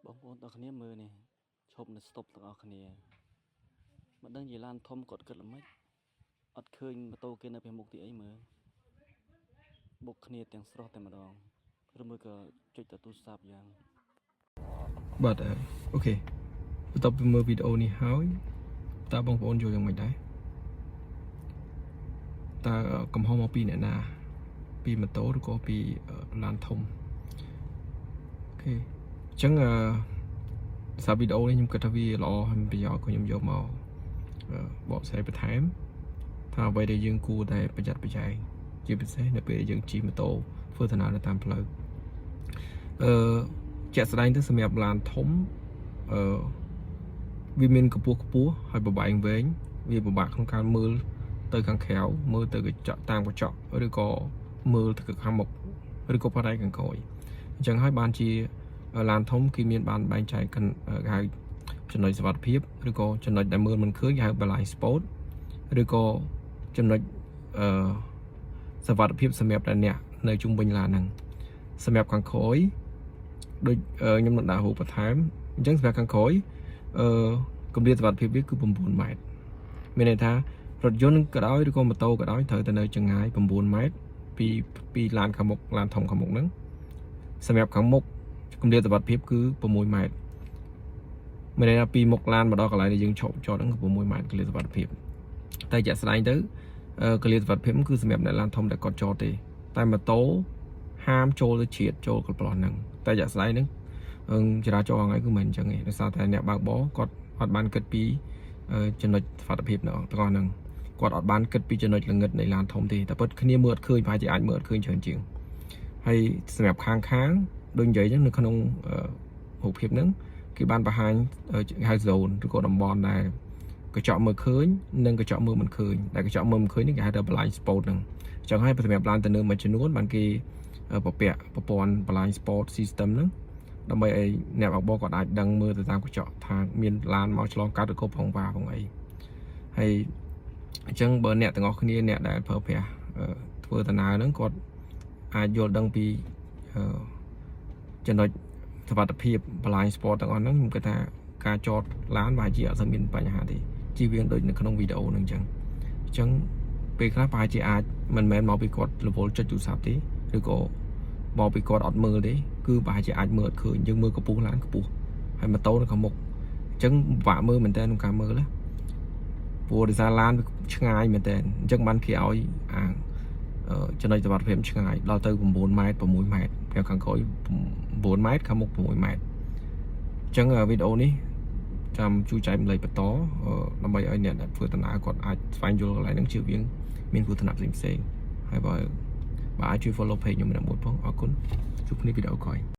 បងប្អូនទាំងគ្នាមើលនេះឈប់នៅស្តុបទាំងអស់គ្នាមិនដឹងជាឡានធំគាត់គិតល្មិចអត់ឃើញម៉ូតូគេនៅពីមុខទីអីមើលបុកគ្នាទាំងស្រស់តែម្ដងឬមួយក៏ចុចតែទូរស័ព្ទយ៉ាងបាទអូខេបន្ទាប់ពីមើលវីដេអូនេះហើយតើបងប្អូនយល់យ៉ាងម៉េចដែរតើកំហុសមកពីអ្នកណាពីម៉ូតូឬក៏ពីឡានធំអូខេអញ្ចឹងសារវីដេអូនេះខ្ញុំគិតថាវាល្អហើយមានប្រយោជន៍ក៏ខ្ញុំយកមកបកស្រាយបន្ថែមថាអ្វីដែលយើងគួរតែប្រយ័ត្នប្រយែងជាពិសេសនៅពេលយើងជិះម៉ូតូធ្វើដំណើរនៅតាមផ្លូវជាក់ស្ដែងទៅសម្រាប់ឡានធំវាមានកម្ពស់ខ្ពស់ហើយបបែងវែងវាពិបាកក្នុងការមើលទៅខាងក្រៅមើលទៅកញ្ចក់តាមកញ្ចក់ឬក៏មើលទៅខាងមុខឬក៏ផ្នែកខាងក្រោយអញ្ចឹងហើយបានជាឡានធំគេមានបានបែងចែកគេហៅចំណុចសុវត្ថិភាពឬក៏ចំណុចដែលមើលមិនឃើញគេហៅ blind spot ឬក៏ចំណុចសុវត្ថិភាពសម្រាប់តែអ្នកនៅជុំវិញឡានហ្នឹងសម្រាប់ខាងក្រោយដូចខ្ញុំនឹងដាក់រូបបន្ថែមអញ្ចឹងសម្រាប់ខាងក្រោយគម្លាតសុវត្ថិភាពវាគឺ9ម៉ែត្រមានន័យថារថយន្តក៏ដោយឬក៏ម៉ូតូក៏ដោយត្រូវតែនៅចម្ងាយ9ម៉ែត្រពីឡានខាងមុខឡានធំខាងមុខហ្នឹងសម្រាប់ខាងមុខគម្លាតសុវត្ថិភាពគឺ6ម៉ែត្រមានន័យថាពីមុខឡានមកដល់កន្លែងដែលយើងឈប់ចតហ្នឹងគឺ6ម៉ែត្រគម្លាតសុវត្ថិភាពតែជាក់ស្ដែងទៅគម្លាតសុវត្ថិភាពគឺសម្រាប់អ្នកឡានធំដែលគាត់ចតទេតែម៉ូតូហាមចូលទៅជ្រៀតចូលកន្លោះហ្នឹងតែជាក់ស្ដែងហ្នឹងចរាចរណ៍ហ្នឹងគឺមិនអញ្ចឹងទេដោយសារតែអ្នកបើកបរគាត់អត់បានគិតពីចំណុចសុវត្ថិភាពទាំងអស់ហ្នឹងគាត់អត់បានគិតពីចំណុចល្ងិតនៃឡានធំទេតែពិតគ្នាមើលអត់ឃើញប្រហែលជាអាចមើលអត់ឃើញច្រើនជាងហើយសម្រាប់ខាងដូចនិយាយអញ្ចឹងនៅក្នុងរូបភាពហ្នឹងគេបានបង្ហាញហៅ zone ឬក៏តំបន់ដែលកញ្ចក់មើលឃើញនិងកញ្ចក់មើលមិនឃើញដែលកញ្ចក់មើលមិនឃើញនេះគេហៅថា blind spot ហ្នឹងអញ្ចឹងហើយសម្រាប់ឡានទៅនឿមួយចំនួនបានគេពពាក់ប្រព័ន្ធ blind spot system ហ្នឹងដើម្បីឲ្យអ្នកបើកបរគាត់អាចដឹងមើលទៅតាមកញ្ចក់ថាមានឡានមកឆ្លងកាត់ឬក៏ផងវ៉ាផងអីហើយអញ្ចឹងបើអ្នកទាំងអស់គ្នាអ្នកដែលប្រើប្រាស់ធ្វើដំណើរហ្នឹងគាត់អាចយល់ដឹងពីចំណុចសុវត្ថិភាព blind spot ទាំងអស់ហ្នឹងខ្ញុំគិតថាការចតឡានប្រហែលជាអត់សូវមានបញ្ហាទេជិះវាដូចនៅក្នុងវីដេអូហ្នឹងអញ្ចឹងពេលខ្លះប្រហែលជាអាចមិនមែនមកពីគាត់រវល់ចុចទូរស័ព្ទទេឬក៏មកពីគាត់អត់មើលទេគឺប្រហែលជាអាចមើលអត់ឃើញយើងមើលកម្ពស់ឡានកម្ពស់ហើយម៉ូតូនៅខាងមុខអញ្ចឹងពិបាកមើលមែនតើក្នុងការមើលណាព្រោះដោយសារឡានឆ្ងាយមែនតើអញ្ចឹងបានគេឲ្យចំណុចសុវត្ថិភាពឆ្ងាយដល់ទៅ9ម៉ែត្រ6ម៉ែត្រខាងក្រោយ9ម៉ែត្រខាងមុខ6ម៉ែត្រអញ្ចឹងវីដេអូនេះចាំជួយចែកម្លែកបន្តដើម្បីឲ្យអ្នកធ្វើដំណើរគាត់អាចស្វែងយល់កន្លែងហ្នឹងជឿវាមានគ្រោះថ្នាក់ផ្សេងហើយបើអាចជួយ follow page ខ្ញុំមួយផងអរគុណជួបគ្នាវីដេអូក្រោយ